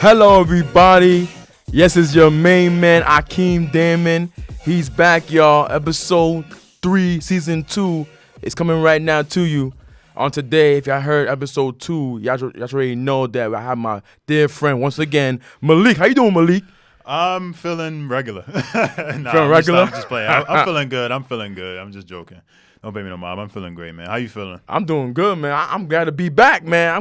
Hello, everybody. Yes, it's your main man, Akeem Damon. He's back, y'all. Episode 3, Season 2 is coming right now to you. On today, if y'all heard Episode 2, y'all already know that I have my dear friend, once again, Malik. How you doing, Malik? I'm feeling regular. Feeling regular? I'm just playing. I'm feeling good. I'm just joking. Don't pay me no mind. I'm feeling great, man. How you feeling? I'm doing good, man. I'm glad to be back, man.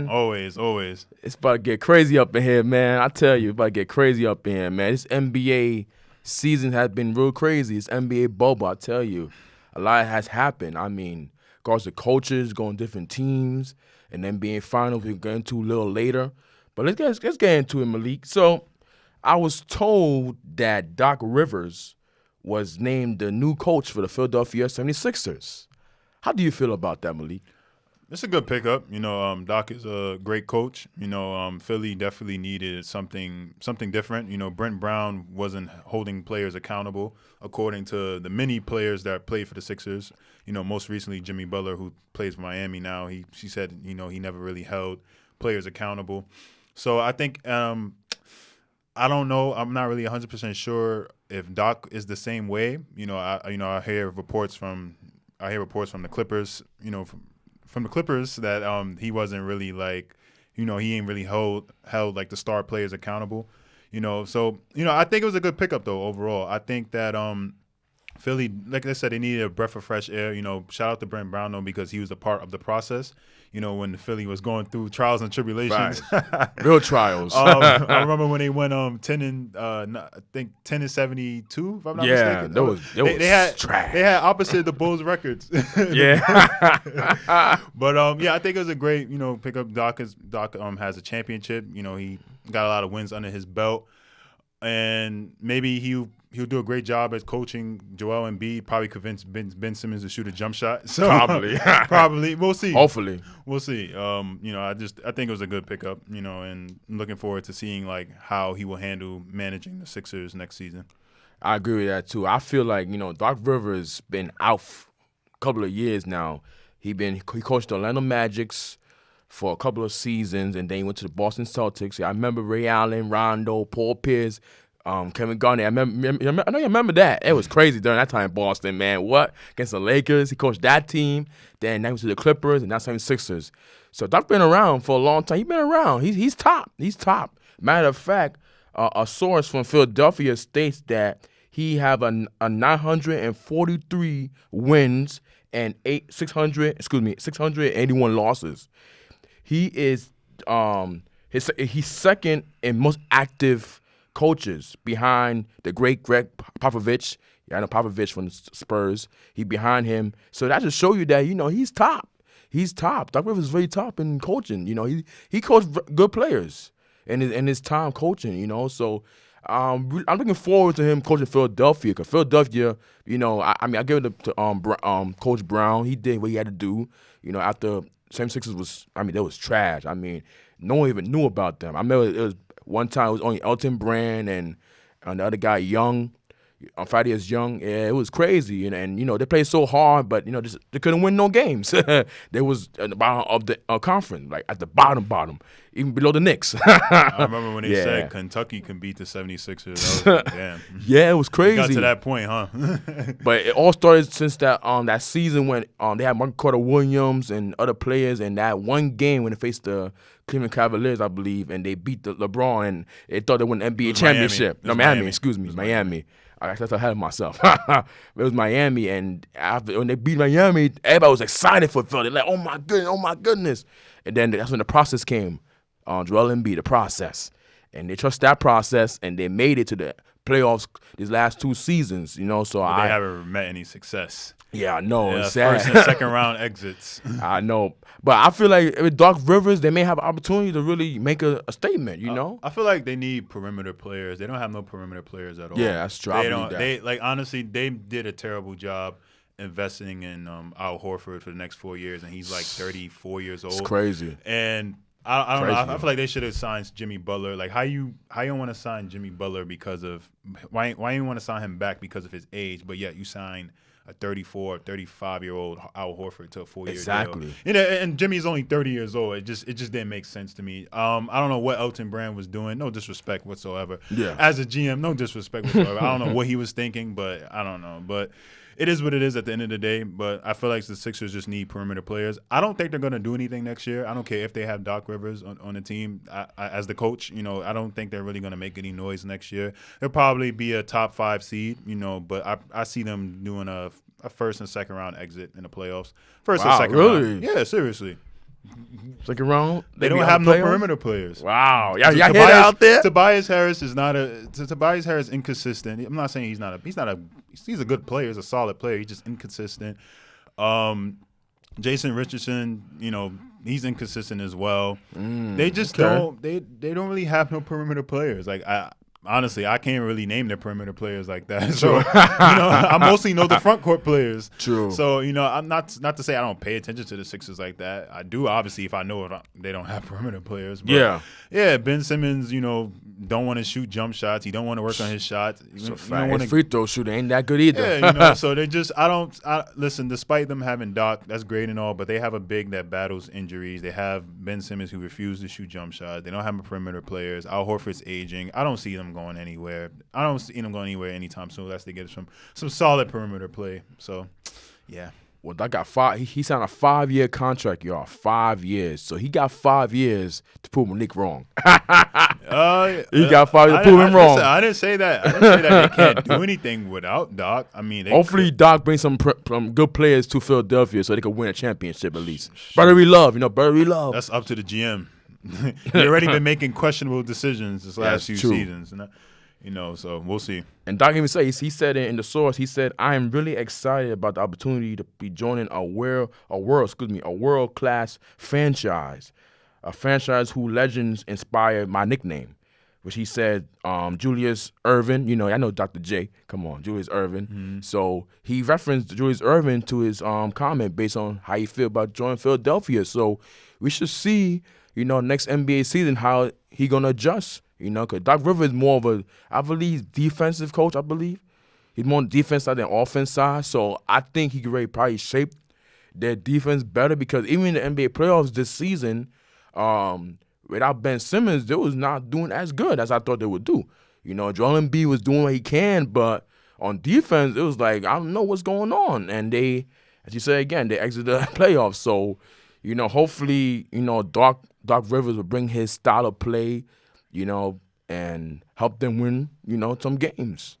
Always. It's about to get crazy up in here, man. I tell you, it's about to get crazy up in here, man. This NBA season has been real crazy. It's NBA bubble, I tell you. A lot has happened. I mean, of course, the coaches going different teams, and NBA finals we'll get into a little later. But let's get into it, Malik. So I was told that Doc Rivers was named the new coach for the Philadelphia 76ers. How do you feel about that, Malik? It's a good pickup. Doc is a great coach. Philly definitely needed something different. Brent Brown wasn't holding players accountable, according to the many players that played for the Sixers. Most recently Jimmy Butler, who plays for Miami now. She said, he never really held players accountable. So I think I don't know. I'm not really 100% sure if Doc is the same way. I hear reports from the Clippers. From the Clippers that he wasn't really he ain't really held like the star players accountable. So I think it was a good pickup though overall. I think that Philly, like I said, they needed a breath of fresh air. Shout out to Brent Brown though, because he was a part of the process. When the Philly was going through trials and tribulations, right. Real trials. I remember when they went 10-72, if I'm not mistaken. They had trash. They had opposite the Bulls records. Yeah. But I think it was a great pickup. Doc has a championship. He got a lot of wins under his belt, and maybe he'll do a great job as coaching Joel Embiid. Probably convince Ben Simmons to shoot a jump shot. So, probably. We'll see. Hopefully. We'll see. I think it was a good pickup, and I'm looking forward to seeing how he will handle managing the Sixers next season. I agree with that too. I feel like, Doc Rivers been out a couple of years now. He coached the Orlando Magics for a couple of seasons, and then he went to the Boston Celtics. I remember Ray Allen, Rondo, Paul Pierce, Kevin Garnett. I know you remember that. It was crazy during that time in Boston, man. What? Against the Lakers. He coached that team. Then he went to the Clippers, and now 76ers. So Doc been around for a long time. He's been around. He's top. He's top. Matter of fact, a source from Philadelphia states that he have a 943 wins and 681 losses. He is he's second in most active coaches behind the great Greg Popovich. Yeah, I know Popovich from the Spurs. He behind him. So that just show you that, he's top. He's top. Doc Rivers is very top in coaching. He coached good players in his time coaching, So I'm looking forward to him coaching Philadelphia, because Philadelphia, I give it to Coach Brown. He did what he had to do, after 76ers was, they was trash. No one even knew about them. I remember it was one time it was only Elton Brand and the other guy Young, Thaddeus Young. Yeah, it was crazy, and they played so hard, but they couldn't win no games. They was at the bottom of the conference, like at the bottom, even below the Knicks. I remember when they said Kentucky can beat the 76ers. I was like, damn. Yeah, it was crazy. Got to that point, huh? But it all started since that season when they had Michael Carter Williams and other players, and that one game when they faced the Cleveland Cavaliers, I believe, and they beat the LeBron, and they thought they won the NBA championship. Miami. Excuse me, Miami. I got ahead of myself. It was Miami, and when they beat Miami, everybody was excited for Philly. Like, oh my goodness. And then that's when the process came. Joel Embiid, the process. And they trust that process, and they made it to the playoffs these last 2 seasons, So but they haven't met any success. Yeah, I know. Yeah, it's sad. First and second round exits. I know. But I feel like with Doc Rivers, they may have an opportunity to really make a statement, I feel like they need perimeter players. They don't have no perimeter players at all. Yeah, that's true. Honestly, they did a terrible job investing in Al Horford for the next 4 years, and he's like 34 years old. It's crazy. And I don't know. I feel like they should have signed Jimmy Butler. Like, how you want to sign Jimmy Butler because of why you want to sign him back because of his age, but yet you sign a 34, 35-year-old Al Horford to a 4-year Exactly. deal. And Jimmy's only 30 years old. It just didn't make sense to me. I don't know what Elton Brand was doing. No disrespect whatsoever. Yeah. As a GM, no disrespect whatsoever. I don't know what he was thinking, but I don't know. But it is what it is at the end of the day. But I feel like the Sixers just need perimeter players. I don't think they're going to do anything next year. I don't care if they have Doc Rivers on the team as the coach. I don't think they're really going to make any noise next year. They'll probably be a top 5 seed, but I see them doing a first and second round exit in the playoffs. First and second round. Yeah, seriously. Second round? They don't have no perimeter players. Wow. Y'all hear that out there? Tobias Harris is not Tobias Harris is inconsistent. I'm not saying he's a good player. He's a solid player. He's just inconsistent. Jason Richardson, he's inconsistent as well. They just don't really have no perimeter players. Like honestly, I can't really name their perimeter players like that. So, I mostly know the front court players. True. So, I'm not to say I don't pay attention to the Sixers like that. I do, obviously, if I know they don't have perimeter players. But yeah, Ben Simmons, don't want to shoot jump shots. He don't want to work on his shots. So his free throw shooter ain't that good either. Yeah, so they just listen, despite them having Doc, that's great and all, but they have a big that battles injuries. They have Ben Simmons who refuses to shoot jump shots. They don't have perimeter players. Al Horford's aging. I don't see them going anywhere. I don't see them going anywhere anytime soon unless they get some solid perimeter play. So, yeah. Well, Doc got 5. He signed a 5-year contract, y'all. 5 years. So he got 5 years to prove Malik wrong. He got 5 years to prove him wrong. Listen, I didn't say that. I didn't say that they can't do anything without Doc. I mean, hopefully Doc brings some good players to Philadelphia so they can win a championship at least. Brotherly love, brotherly love. That's up to the GM. He's already been making questionable decisions this last few seasons. So we'll see. And Doc even said, he said in the source, he said, I am really excited about the opportunity to be joining a world-class franchise, a franchise who legends inspired my nickname, which he said, Julius Erving. I know Dr. J. Come on, Julius Erving. Mm-hmm. So he referenced Julius Erving to his comment based on how he feel about joining Philadelphia. So we should see, next NBA season how he going to adjust. Because Doc Rivers is more of a, I believe, defensive coach, I believe. He's more on the defense side than offense side. So I think he could really probably shape their defense better because even in the NBA playoffs this season, without Ben Simmons, they was not doing as good as I thought they would do. Joel Embiid was doing what he can, but on defense, it was like, I don't know what's going on. And they, as you say again, they exited the playoffs. So, hopefully, Doc Rivers will bring his style of play, and help them win, some games.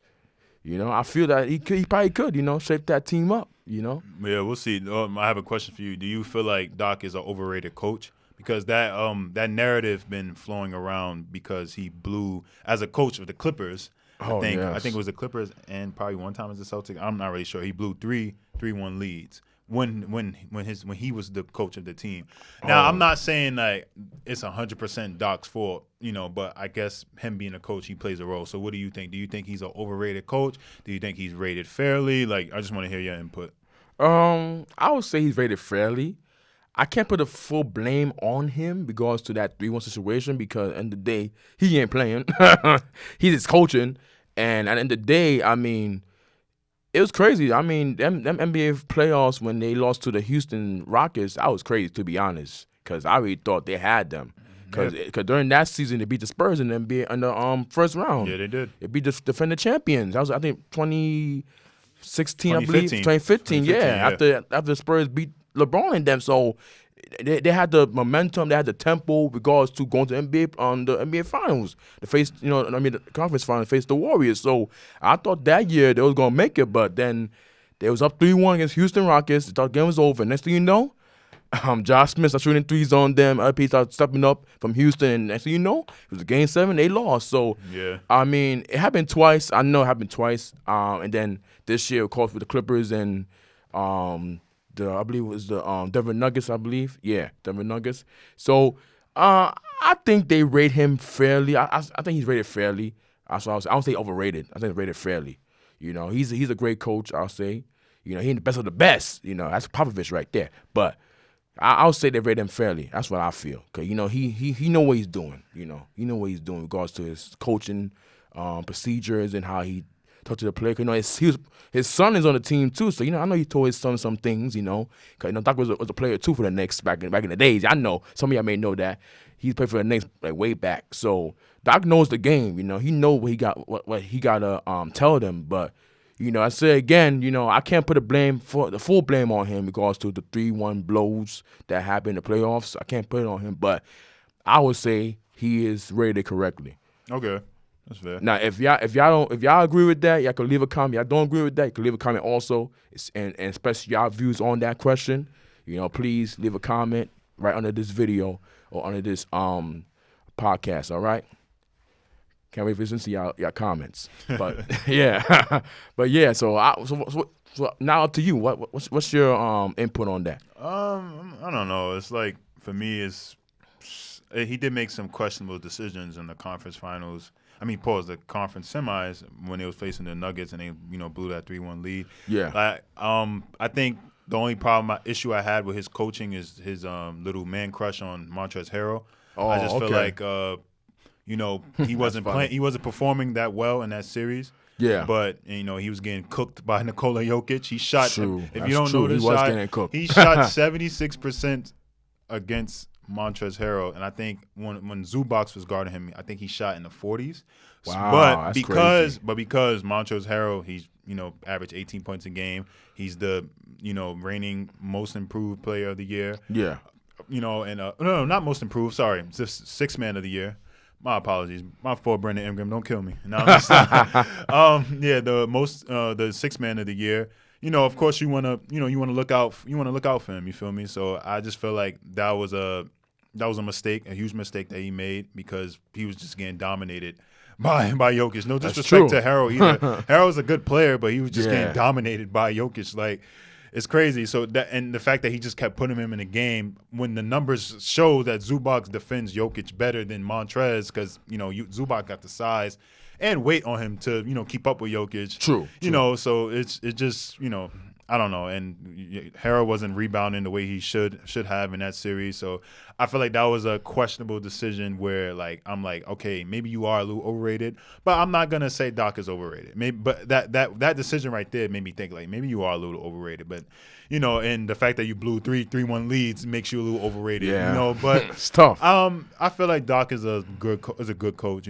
I feel that he probably could, shape that team up, Yeah, we'll see. I have a question for you. Do you feel like Doc is an overrated coach? Because that narrative been flowing around because he blew as a coach of the Clippers. I think it was the Clippers and probably one time as the Celtics. I'm not really sure. He blew 3-1 leads when he was the coach of the team. Now I'm not saying like it's 100% Doc's fault, but I guess him being a coach, he plays a role. So what do you think? Do you think he's an overrated coach? Do you think he's rated fairly? Like, I just want to hear your input. I would say he's rated fairly. I can't put the full blame on him because to that 3-1 situation because at the end of the day, he ain't playing. He's just coaching. And at the end of the day, I mean, it was crazy. I mean, them NBA playoffs when they lost to the Houston Rockets, that was crazy, to be honest, because I really thought they had them. Because during that season, they beat the Spurs in the NBA in the first round. Yeah, they did. They beat the defending champions. That was, I think, 2016, 2015. I believe. 2015, yeah. After the Spurs beat LeBron and them. So they had the momentum, they had the tempo regards to going to the NBA Finals, the conference finals, face the Warriors. So I thought that year they was gonna make it, but then they was up 3-1 against Houston Rockets. They thought the game was over. Next thing you know, Josh Smith started shooting threes on them. Other people started stepping up from Houston, and next thing you know, it was a game 7. They lost. So yeah, I mean, it happened twice. I know it happened twice. And then this year, of course, with the Clippers and I believe it was the Denver Nuggets, I believe. Yeah, Denver Nuggets. So I think they rate him fairly. I think he's rated fairly. That's what I don't say overrated. I think he's rated fairly. He's a great coach, I'll say. He's the best of the best. That's Popovich right there. But I'll say they rate him fairly. That's what I feel. Because, he know what he's doing. He know what he's doing in regards to his coaching procedures and how he talk to the player. 'Cause, his son is on the team too, so I know he told his son some things. 'Cause Doc was a player too for the Knicks back in the days. I know some of y'all may know that he played for the Knicks like way back. So Doc knows the game. He know what he got to tell them. But I say again, I can't put the full blame on him in regards to the 3-1 blows that happened in the playoffs. I can't put it on him, but I would say he is rated correctly. Okay, that's fair. Now, if y'all agree with that, y'all can leave a comment. Y'all don't agree with that, you can leave a comment also, and especially y'all views on that question. Please leave a comment right under this video or under this podcast. All right. Can't wait for listen to y'all comments. But yeah, So now up to you. What's your input on that? I don't know. It's like for me, he did make some questionable decisions in the conference finals. The conference semis when they was facing the Nuggets and they blew that 3-1 lead. Yeah. I think the only issue I had with his coaching is his little man crush on Montrezl Harrell. I just feel like he wasn't playing. He wasn't performing that well in that series. Yeah, but he was getting cooked by Nikola Jokic. He shot. True. If you don't know this shot, he shot 76% against Montrezl Harrell, and I think when Zubac was guarding him, I think he shot in the 40s. Wow, that's crazy. Because Montrezl Harrell, he's averaged 18 points a game. He's the reigning most improved player of the year. Yeah. No, not most improved. Sorry, it's just sixth man of the year. My apologies. My fault, Brandon Ingram. Don't kill me. No, the sixth man of the year. Of course, you want to look out. You want to look out for him. You feel me? So I just feel like that was a mistake, a huge mistake that he made because he was just getting dominated by Jokic. No disrespect to Harrell either. Harrell's a good player, but he was just getting dominated by Jokic. Like, it's crazy. So and the fact that he just kept putting him in the game when the numbers show that Zubac defends Jokic better than Montrez because Zubac got the size and weight on him to keep up with Jokic. True. So it's just I don't know. And Harrell wasn't rebounding the way he should have in that series. So I feel like that was a questionable decision where I'm like, okay, maybe you are a little overrated, but I'm not gonna say Doc is overrated. Maybe, but that decision right there made me think like maybe you are a little overrated. But and the fact that you blew 3-1 leads makes you a little overrated. Yeah. But it's tough. I feel like Doc is a good coach.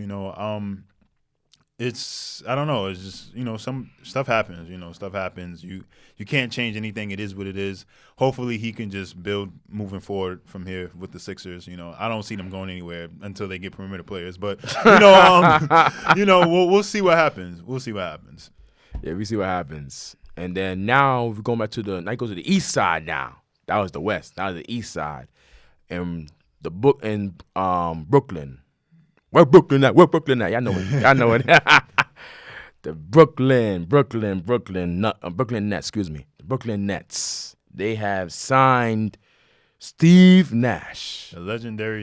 It's I don't know. It's just some stuff happens. Stuff happens. You can't change anything. It is what it is. Hopefully he can just build moving forward from here with the Sixers. I don't see them going anywhere until they get perimeter players. But we'll see what happens. We'll see what happens. Yeah, we see what happens. And then now we're going back to now it goes to the East Side. Now that was the West. Now the East Side, and the book in Brooklyn. Where Brooklyn at? Y'all know it. The Brooklyn Nets. Excuse me. The Brooklyn Nets. They have signed Steve Nash. The legendary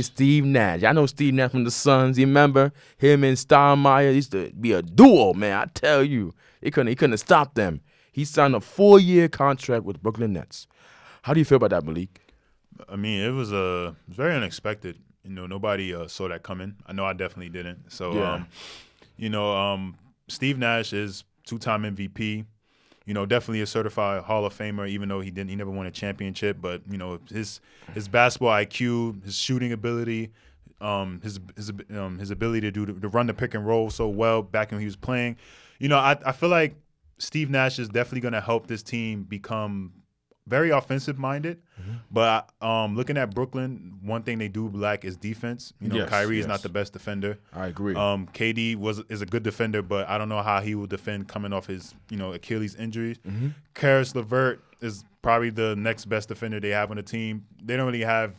Steve Nash. Y'all know Steve Nash from the Suns. You remember him and Steinmeier used to be a duo, man. I tell you, he couldn't stop them. He signed a 4-year contract with the Brooklyn Nets. How do you feel about that, Malik? It was very unexpected. Nobody saw that coming. I know I definitely didn't. So, Steve Nash is 2-time MVP. Definitely a certified Hall of Famer, even though he never won a championship. But his basketball IQ, his shooting ability, his ability to run the pick and roll so well back when he was playing. I feel like Steve Nash is definitely going to help this team become very offensive minded, but looking at Brooklyn, one thing they do lack is defense. Kyrie is not the best defender. I agree. KD is a good defender, but I don't know how he will defend coming off his Achilles injuries. Mm-hmm. Karis LeVert is probably the next best defender they have on the team. They don't really have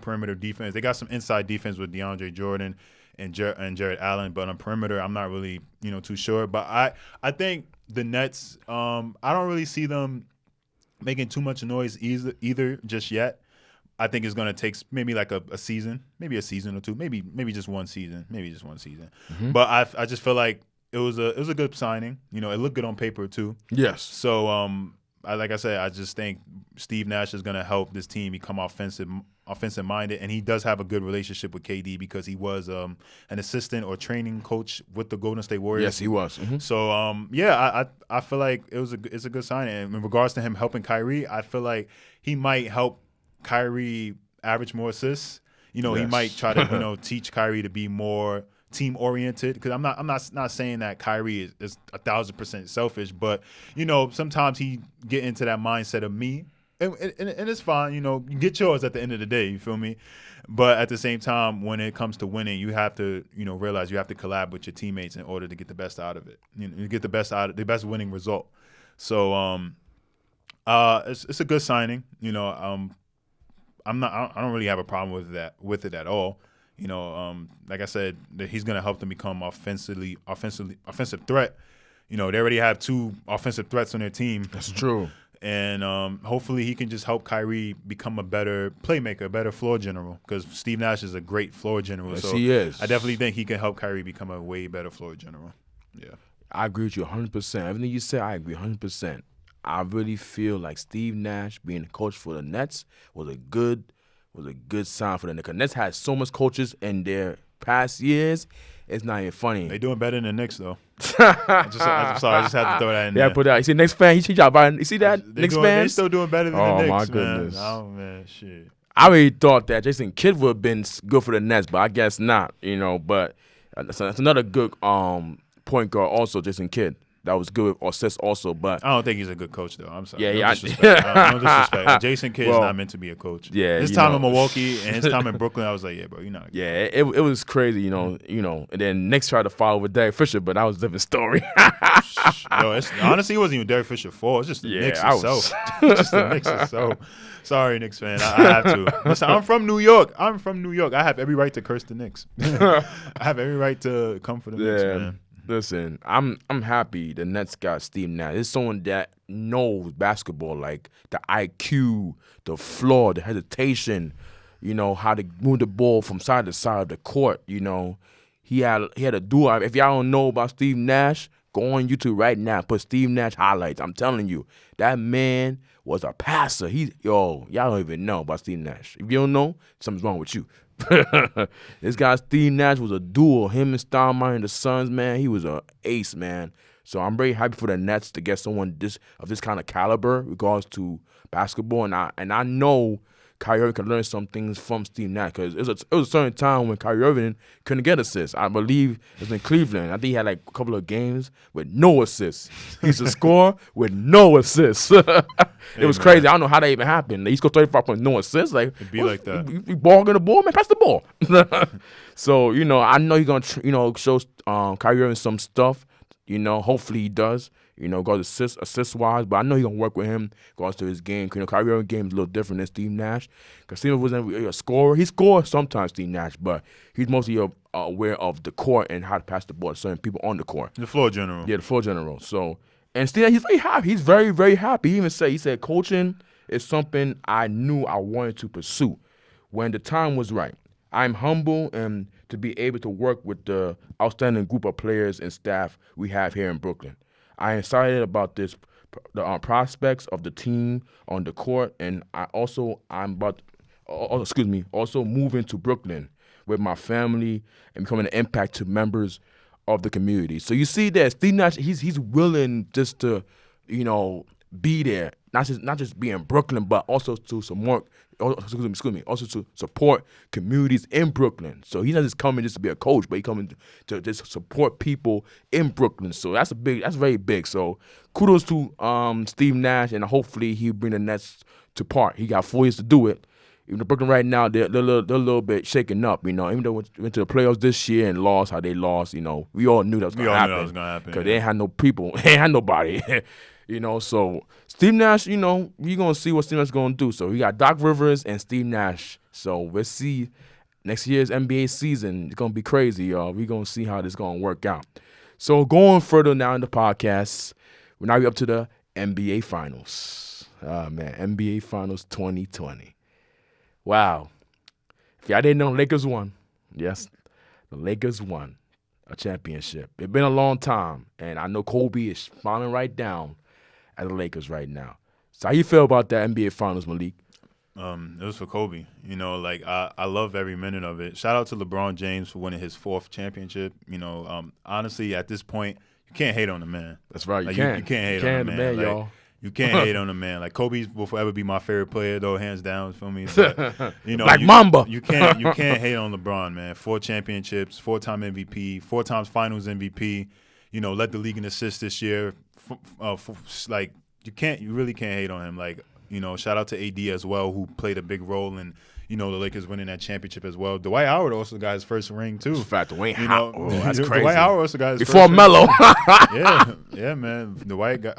perimeter defense. They got some inside defense with DeAndre Jordan and Jared Allen, but on perimeter, I'm not really too sure. But I think the Nets, I don't really see them making too much noise either just yet. I think it's going to take maybe like a season, maybe a season or two, maybe just one season, Mm-hmm. But I just feel like it was a good signing. It looked good on paper too. Yes. So like I said, I just think Steve Nash is going to help this team become offensive minded, and he does have a good relationship with KD because he was an assistant or training coach with the Golden State Warriors. Yes, he was. Mm-hmm. So I feel like it's a good sign. And in regards to him helping Kyrie, I feel like he might help Kyrie average more assists. He might try to teach Kyrie to be more team oriented, because I'm not saying that Kyrie is 1,000% selfish, but sometimes he get into that mindset of me, and it's fine. You get yours at the end of the day. You feel me? But at the same time, when it comes to winning, you have to realize you have to collab with your teammates in order to get the best out of it. You get the best winning result. So it's a good signing. I don't really have a problem with it at all. Like I said, that he's going to help them become offensive threat. They already have 2 offensive threats on their team. That's true. And hopefully he can just help Kyrie become a better playmaker, a better floor general, because Steve Nash is a great floor general. Yes, so he is. I definitely think he can help Kyrie become a way better floor general. Yeah. I agree with you 100%. Everything you said, I agree 100%. I really feel like Steve Nash being the coach for the Nets was a good sign for the Nets. The Nets had so much coaches in their past years. It's not even funny. They doing better than the Knicks though. I'm sorry, I just had to throw that in there. Yeah, put that. You see, Knicks fan, he got by. You see that, Knicks fans? They still doing better than the Knicks, my goodness. man. Oh man, shit. I really thought that Jason Kidd would have been good for the Nets, but I guess not. But that's another good point guard also, Jason Kidd. That was good with assists also, but I don't think he's a good coach though. I'm sorry. No disrespect. Jason Kidd is not meant to be a coach. Yeah, his time in Milwaukee and his time in Brooklyn, I was like, yeah, bro, you're not. Yeah, it was crazy, And then Knicks tried to follow with Derek Fisher, but that was a different story. Honestly, it wasn't even Derek Fisher fault. It's just the Knicks itself. Just the Knicks itself. Sorry, Knicks fan. I have to. Listen, I'm from New York. I have every right to curse the Knicks. I have every right to come for the Knicks, man. Listen, I'm happy the Nets got Steve Nash. It's someone that knows basketball, like the IQ, the floor, the hesitation, how to move the ball from side to side of the court. He had a duo. If y'all don't know about Steve Nash, go on YouTube right now. Put Steve Nash highlights. I'm telling you, that man was a passer. Y'all don't even know about Steve Nash. If you don't know, something's wrong with you. This guy Steve Nash was a duel. Him and Steinmeier and the Suns, man, he was an ace, man. So I'm very happy for the Nets to get someone of this kind of caliber regards to basketball, and I know Kyrie Irving can learn some things from Steve Nash, because it was a certain time when Kyrie Irving couldn't get assists. I believe it was in Cleveland. I think he had like a couple of games with no assists. He used to score with no assists. It was crazy. I don't know how that even happened. He scored 35 points, no assists. Like, it'd be like that. You balling the ball, man, pass the ball. So, I know he's going to, show Kyrie Irving some stuff. Hopefully he does. Goes assist-wise, but I know he's going to work with him, goes to his game. Kyrie Irving's game is a little different than Steve Nash, because Steve wasn't really a scorer. He scores sometimes, Steve Nash, but he's mostly aware of the court and how to pass the ball to certain people on the court. The floor general. Yeah, the floor general. So, and Steve, he's very happy. He's very, very happy. He even said, coaching is something I knew I wanted to pursue when the time was right. I'm humble and to be able to work with the outstanding group of players and staff we have here in Brooklyn. I am excited about the prospects of the team on the court, and also moving to Brooklyn with my family and becoming an impact to members of the community. So you see that Steve Nash, he's willing just to, be there, not just be in Brooklyn, but also to support communities in Brooklyn. So he's not just coming just to be a coach, but he's coming to just support people in Brooklyn. So that's very big. So kudos to Steve Nash, and hopefully he'll bring the Nets to part. He got 4 years to do it. Even Brooklyn right now, they're a little bit shaken up, even though we went to the playoffs this year and lost how they lost, we all knew that was going to happen. Because they ain't had no people, they ain't had nobody. So Steve Nash, you're going to see what Steve Nash is going to do. So we got Doc Rivers and Steve Nash. So we'll see next year's NBA season. It's going to be crazy, y'all. We're going to see how this is going to work out. So going further now in the podcast, we're now up to the NBA Finals. NBA Finals 2020. Wow. If y'all didn't know, Lakers won. Yes, the Lakers won a championship. It's been a long time, and I know Kobe is smiling right down at the Lakers right now. So how you feel about that NBA Finals, Malik? It was for Kobe. You know, like I love every minute of it. Shout out to LeBron James for winning his 4th championship. You know, honestly, at this point, you can't hate on the man. That's right. You Like, can't. You can't hate on the man, like, y'all. You can't hate on the man. Like Kobe will forever be my favorite player, though, hands down. Feel me? But, you know, Like Mamba. You can't hate on LeBron, man. 4 championships, 4-time MVP, 4 times Finals MVP. You know, led the league in assists this year. Like you really can't hate on him. Like, you know, shout out to AD as well, who played a big role in, you know, the Lakers winning that championship as well. Dwight Howard also got his first ring too. In fact, Dwight Howard, that's crazy. Dwight Howard also got his before first Melo. yeah, man.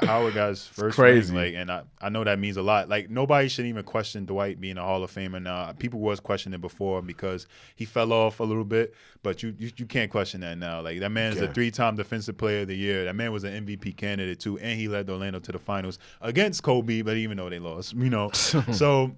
Howard got his first crazy. ring. Like, and I know that means a lot. Like, nobody should even question Dwight being a Hall of Famer now. People was questioning it before because he fell off a little bit, but you can't question that now. Like, that man's a 3-time Defensive Player of the Year. That man was an MVP candidate too, and he led Orlando to the finals against Kobe, but even though they lost, you know. So,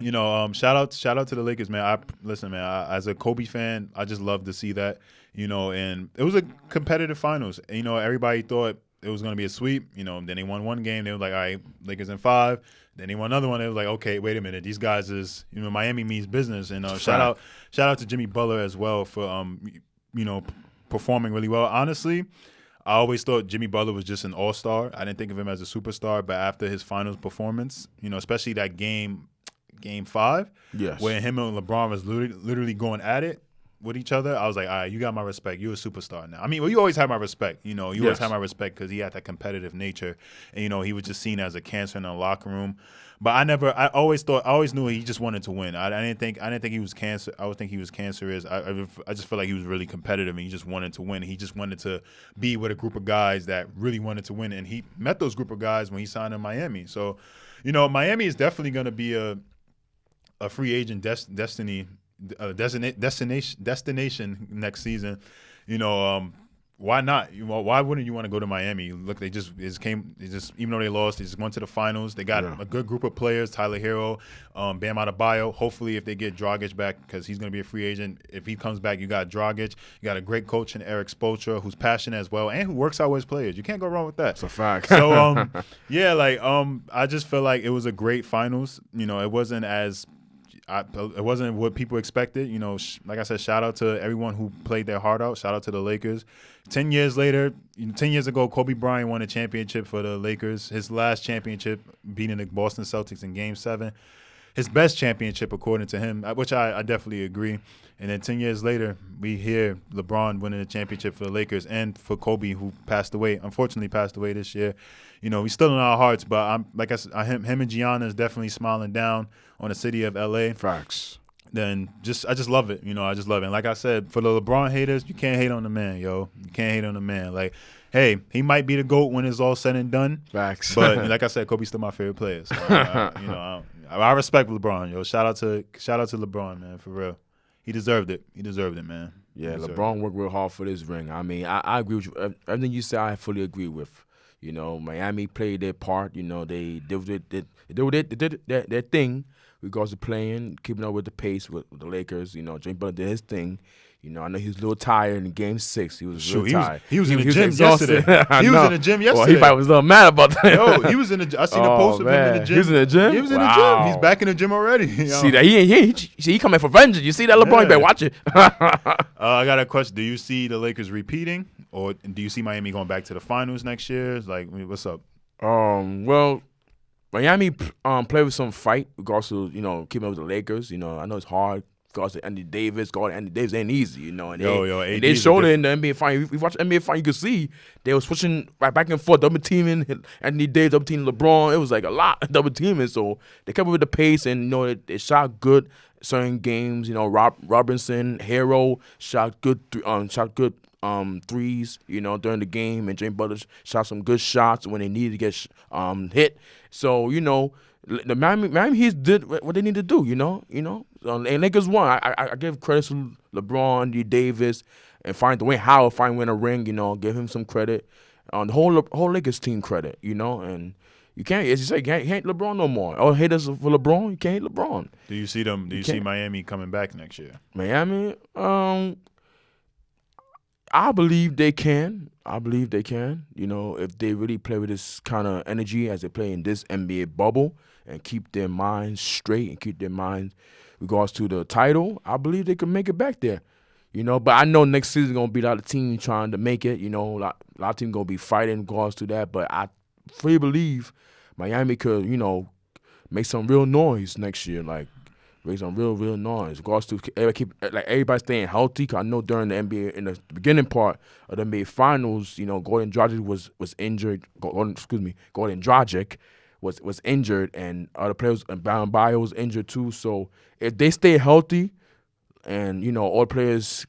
you know, shout out to the Lakers, man. Listen, man. As a Kobe fan, I just love to see that, you know. And it was a competitive finals. And, you know, everybody thought it was going to be a sweep. You know, then they won one game. They were like, all right, Lakers in 5. Then they won another one. They was like, okay, wait a minute. These guys is, you know, Miami means business. And shout out to Jimmy Butler as well for you know, performing really well. Honestly, I always thought Jimmy Butler was just an all-star. I didn't think of him as a superstar. But after his finals performance, you know, especially that Game 5, yes, where him and LeBron was literally going at it with each other, I was like, all right, you got my respect. You're a superstar now. I mean, well, you always had my respect. You know, you always had my respect because he had that competitive nature, and you know, he was just seen as a cancer in the locker room. But I always knew he just wanted to win. I didn't think he was cancer. I would think he was cancerous. I just feel like he was really competitive and he just wanted to win. He just wanted to be with a group of guys that really wanted to win, and he met those group of guys when he signed in Miami. So, you know, Miami is definitely going to be a free agent destination next season. You know, why not? Why wouldn't you want to go to Miami? Look, they just even though they lost, they just went to the finals. They got a good group of players: Tyler Hero, Bam Adebayo. Hopefully, if they get Dragic back, because he's going to be a free agent. If he comes back, you got Dragic. You got a great coach in Eric Spoelstra, who's passionate as well and who works out with his players. You can't go wrong with that. It's a fact. So, yeah, like I just feel like it was a great finals. You know, it wasn't what people expected. You know, like I said, shout out to everyone who played their heart out. Shout out to the Lakers. 10 years later, 10 years ago, Kobe Bryant won a championship for the Lakers. His last championship, beating the Boston Celtics in Game 7. His best championship, according to him, which I definitely agree. And then 10 years later, we hear LeBron winning a championship for the Lakers and for Kobe, who unfortunately passed away this year. You know, he's still in our hearts, but like I said, him and Gianna is definitely smiling down on the city of LA. Facts. Then I just love it. You know, I just love it. And like I said, for the LeBron haters, you can't hate on the man, yo. You can't hate on the man. Like, hey, he might be the GOAT when it's all said and done. Facts. But like I said, Kobe's still my favorite player. So, you know, I respect LeBron, yo. Shout out to LeBron, man, for real. He deserved it. He deserved it, man. Yeah, LeBron worked real hard for this ring. I mean, I agree with you. Everything you said, I fully agree with. You know, Miami played their part. You know, they did their thing, regards to playing, keeping up with the pace with the Lakers. You know, Jimmy Butler did his thing. You know, I know he was a little tired in Game 6. He was really tired. He was in the gym yesterday. He was in the gym yesterday. Well, he probably was a little mad about that. Yo, he was in the. I seen a post of him in the gym. He was in the gym. He was in the gym. He's back in the gym already. See that? He coming for vengeance. You see that, LeBron? You better watch it. I got a question. Do you see the Lakers repeating, or do you see Miami going back to the finals next year? Like, what's up? Well, Miami play with some fight, regards to, you know, keeping up with the Lakers. You know, I know it's hard. Guards to Anthony Davis. Guarding Anthony Davis ain't easy, you know. And they showed it in the NBA final. If you watch the NBA final, you could see they were switching right back and forth, double teaming Anthony Davis, double teaming LeBron. It was like a lot of double teaming. So they kept up with the pace, and you know they shot good certain games. You know, Robinson, Hero shot good threes. You know, during the game, and James Butler shot some good shots when they needed to get hit. So you know. The Miami Heat did what they need to do, you know. And Lakers won. I give credit to LeBron, Davis, and Dwight Howard finally win a ring. You know, give him some credit. The whole Lakers team credit, you know. And you can't, as you say, you can't hate LeBron no more. All haters for LeBron, you can't hate LeBron. Do you see them? Do you see Miami coming back next year? Miami, I believe they can. I believe they can. You know, if they really play with this kind of energy as they play in this NBA bubble and keep their minds straight and keep their minds regards to the title, I believe they can make it back there. You know, but I know next season gonna be a lot of teams trying to make it. You know, a lot of teams gonna be fighting in regards to that. But I fully believe Miami could, you know, make some real noise next year. Like make some real noise. Regards to everybody staying healthy. 'Cause I know during the NBA in the beginning part of the NBA Finals, you know, Gordon Dragic was injured. Gordon Dragic was injured, and other players and Bam Bio was injured too. So if they stay healthy, and you know all players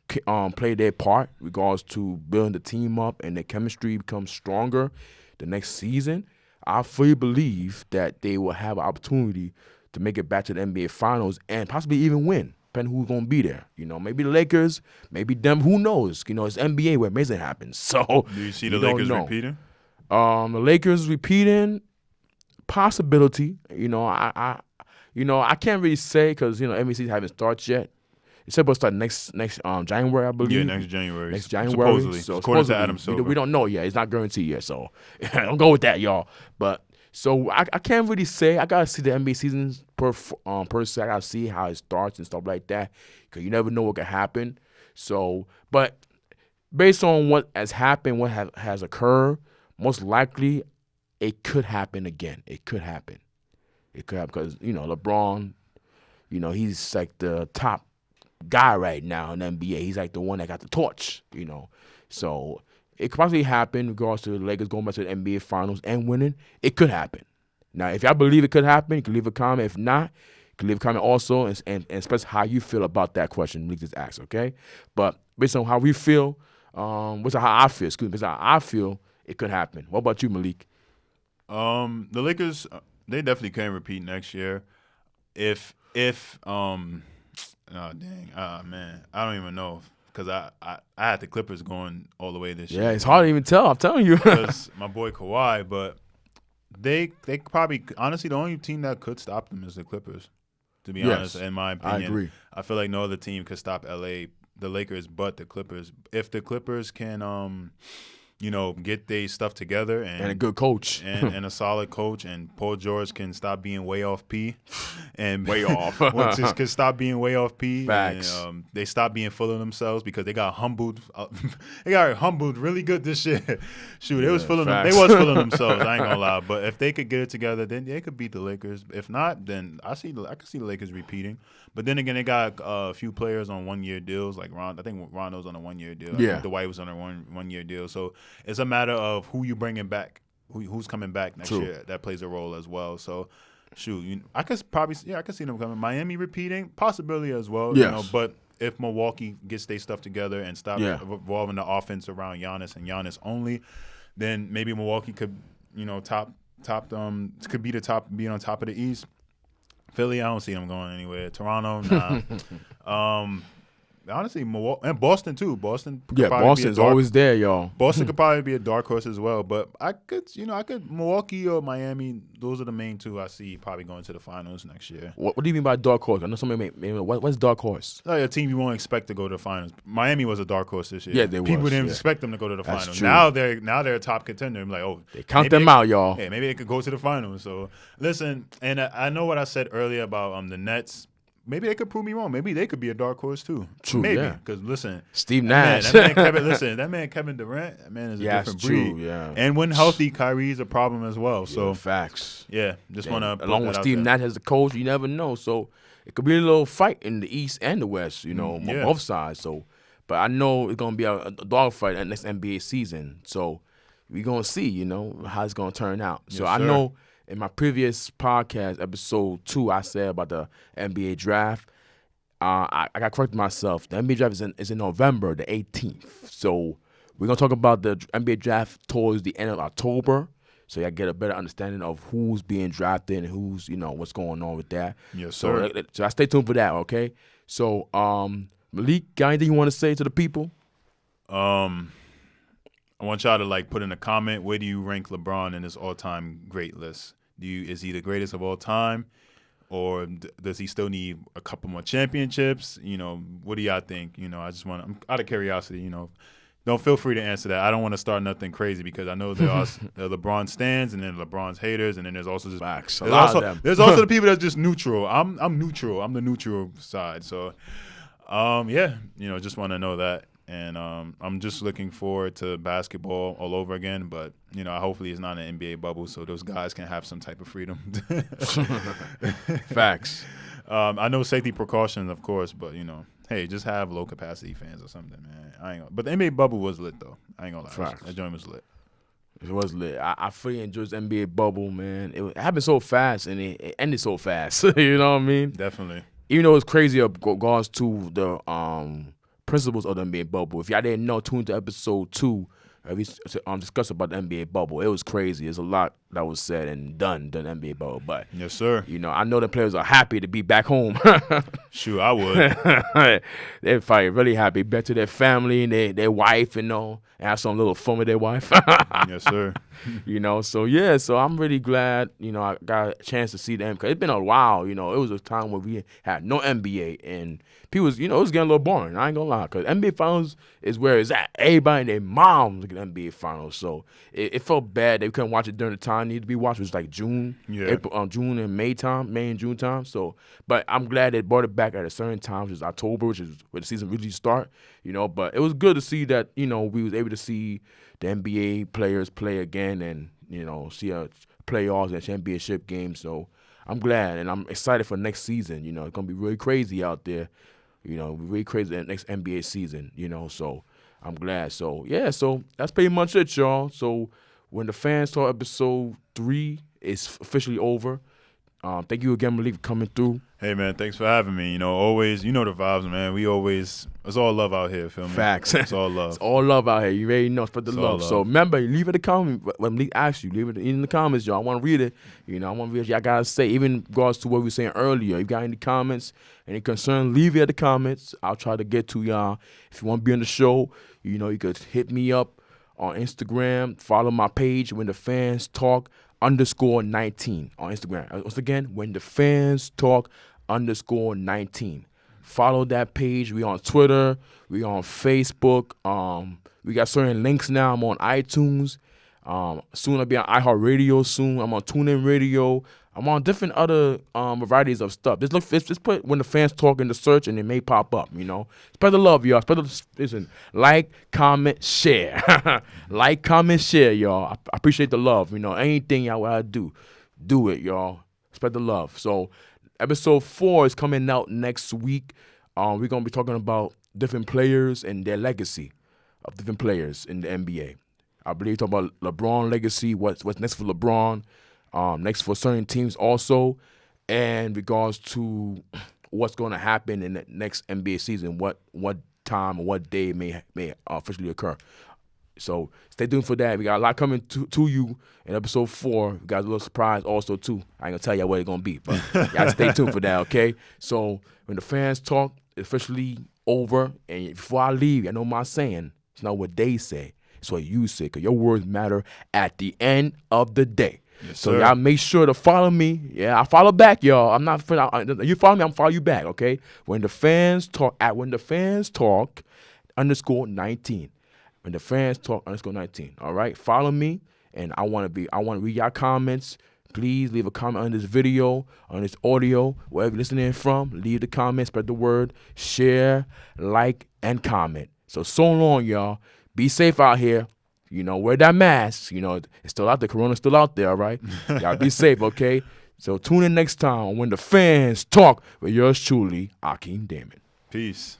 play their part, regards to building the team up and the chemistry becomes stronger the next season, I fully believe that they will have an opportunity to make it back to the NBA Finals and possibly even win, depending who's gonna be there. You know, maybe the Lakers, maybe them. Who knows? You know, it's NBA where amazing happens. So do you see the Lakers repeating? The Lakers repeating, possibility. You know, I can't really say because you know NBA season haven't started yet. It's supposed to start next January, I believe. Yeah, next January. Next January. Supposedly. So according to Adam Silver. We don't know yet. It's not guaranteed yet. So don't go with that, y'all. But so I can't really say. I gotta see the NBA season per se. I gotta see how it starts and stuff like that. Because you never know what could happen. So, but based on what has happened, what has occurred, most likely it could happen again. It could happen. It could happen because you know LeBron. You know he's like the top guy right now in the NBA. He's like the one that got the torch, you know. So it could possibly happen in regards to the Lakers going back to the NBA Finals and winning. It could happen. Now, if y'all believe it could happen, you can leave a comment. If not, you can leave a comment also and express how you feel about that question we just asked, okay? But based on how we feel, how I feel, based on how I feel, it could happen. What about you, Malik? The Lakers, they definitely can repeat next year. Oh dang! Man, I don't even know because I had the Clippers going all the way this year. Yeah, it's hard to even tell. I'm telling you. Because my boy Kawhi, but they probably honestly the only team that could stop them is the Clippers. To be honest, in my opinion, I agree. I feel like no other team could stop the Lakers, but the Clippers. If the Clippers can, you know, get their stuff together and a good coach and a solid coach, and Paul George can stop being way off P, and way off, can stop being way off P. Facts. And, they stop being full of themselves because they got humbled. They got humbled really good this year. Shoot, they was full of them. They was full of themselves. I ain't gonna lie, but if they could get it together, then they could beat the Lakers. If not, then I could see the Lakers repeating. But then again, they got a few players on 1-year deals. Like I think Rondo's on a 1-year deal. I think Dwight was on a 1-year deal. So it's a matter of who you bringing back, who's coming back next year. That plays a role as well. So, shoot, I could see them coming. Miami repeating, possibility as well. Yes. You know, but if Milwaukee gets their stuff together and stop revolving the offense around Giannis and Giannis only, then maybe Milwaukee could, you know, could be on top of the East. Philly, I don't see them going anywhere. Toronto, nah. Honestly, Milwaukee and Boston too. Boston's always there, y'all. Boston could probably be a dark horse as well. But I could Milwaukee or Miami. Those are the main two I see probably going to the finals next year. What do you mean by dark horse? I know somebody what's dark horse? Like a team you won't expect to go to the finals. Miami was a dark horse this year. Yeah, they were. People didn't expect them to go to the That's finals. true. Now they're a top contender. I'm like, oh, they count them out, y'all. Yeah, maybe they could go to the finals. So listen, and I know what I said earlier about the Nets. Maybe they could prove me wrong. Maybe they could be a dark horse too. True, maybe because listen, Steve Nash, that man Kevin Durant, that man is a different breed. True, yeah. And when healthy, Kyrie's a problem as well. So facts. Yeah, just want to along with Steve Nash as the coach, you never know. So it could be a little fight in the East and the West. You know, on both sides. So, but I know it's gonna be a dog fight at next NBA season. So we're gonna see. You know how it's gonna turn out. Yes, so I know in my previous podcast, episode 2, I said about the NBA draft. I got corrected myself. The NBA draft is in November, the 18th. So we're going to talk about the NBA draft towards the end of October. So you get a better understanding of who's being drafted and who's, you know, what's going on with that. Yes, sir. So I stay tuned for that, okay? So, Malik, got anything you want to say to the people? I want y'all to put in a comment, where do you rank LeBron in this all-time great list? Is he the greatest of all time? Or does he still need a couple more championships? You know, what do y'all think? You know, I'm out of curiosity, you know, Don't feel free to answer that. I don't want to start nothing crazy because I know there are LeBron stands and then LeBron's haters, and then there's also just Facts. there's also the people that's just neutral. I'm neutral. I'm the neutral side. So, yeah, just want to know that, and I'm just looking forward to basketball all over again. But hopefully it's not an NBA bubble, so those guys can have some type of freedom. Facts. I know safety precautions, of course, but hey, just have low capacity fans or something, man. But the NBA bubble was lit though. I ain't gonna lie. Facts. That joint was lit. It was lit. I fully enjoyed the NBA bubble, man. It happened so fast and it ended so fast. You know what I mean? Definitely. Even though it's crazy in regards to the principles of the NBA bubble. If y'all didn't know, tune into episode 2. We discussed about the NBA bubble. It was crazy. There's a lot that was said and done during the NBA bubble. But yes, sir. I know the players are happy to be back home. Shoot, I would. They're probably really happy. Back to their family and their wife, and have some little fun with their wife. Yes, sir. So I'm really glad, I got a chance to see them because it's been a while. It was a time where we had no NBA and people was, it was getting a little boring. I ain't gonna lie, because NBA Finals is where it's at. Everybody and their moms look at NBA Finals, so it felt bad they couldn't watch it during the time it needed to be watched. It was like June, April, June and May and June time. So, but I'm glad they brought it back at a certain time, which is October, which is where the season really start. But it was good to see that we was able to see the NBA players play again and see a playoffs and championship games. So I'm glad and I'm excited for next season. It's gonna be really crazy out there. Really crazy the next NBA season. So I'm glad. So yeah, so that's pretty much it, y'all. So when the Fans Talk episode 3 is officially over, thank you again, Malik, for coming through. Hey, man, thanks for having me. Always, the vibes, man. It's all love out here, feel me? Facts. It's all love. It's all love out here. You already know. Spread the love. So remember, leave it in the comments. When Malik asks you, leave it in the comments, y'all. I want to read it. I want to read what y'all got to say. Even in regards to what we were saying earlier. If you got any comments, any concern, leave it in the comments. I'll try to get to y'all. If you want to be on the show, you could hit me up on Instagram. Follow my page, When the Fans Talk _19 on Instagram. Once again, When the Fans Talk _19. Follow that page. We on Twitter. We on Facebook. We got certain links now. I'm on iTunes. Soon I'll be on iHeartRadio soon. I'm on TuneIn Radio. I'm on different other varieties of stuff. Just put When the Fans Talk in the search and it may pop up, Spread the love, y'all. Listen, like, comment, share. Like, comment, share, y'all. I appreciate the love. Anything y'all want to do it, y'all. Spread the love. So episode 4 is coming out next week. We're going to be talking about different players and their legacy of different players in the NBA. I believe talking about LeBron legacy, what's next for LeBron, next for certain teams also, and regards to what's going to happen in the next NBA season, what time or what day may officially occur. So stay tuned for that. We got a lot coming to you in episode 4. We got a little surprise also too. I ain't gonna tell you what it's gonna be, but y'all stay tuned for that, okay? So When the Fans Talk is officially over, and before I leave, I know my saying, it's not what they say, it's what you say, because your words matter at the end of the day. Yes, so sir. y'all make sure to follow me. Yeah, I follow back, y'all. I'm not you follow me, I'm follow you back, okay? When the Fans Talk at When the Fans Talk _19. When the Fans Talk _19. All right, follow me, and I want to read your comments. Please leave a comment on this video, on this audio, wherever you're listening from. Leave the comment, spread the word, share, like, and comment. So long, y'all. Be safe out here. Wear that mask. It's still out there. Corona's still out there, all right? Y'all be safe, okay? So tune in next time on When the Fans Talk with yours truly, Akeem Damon. Peace.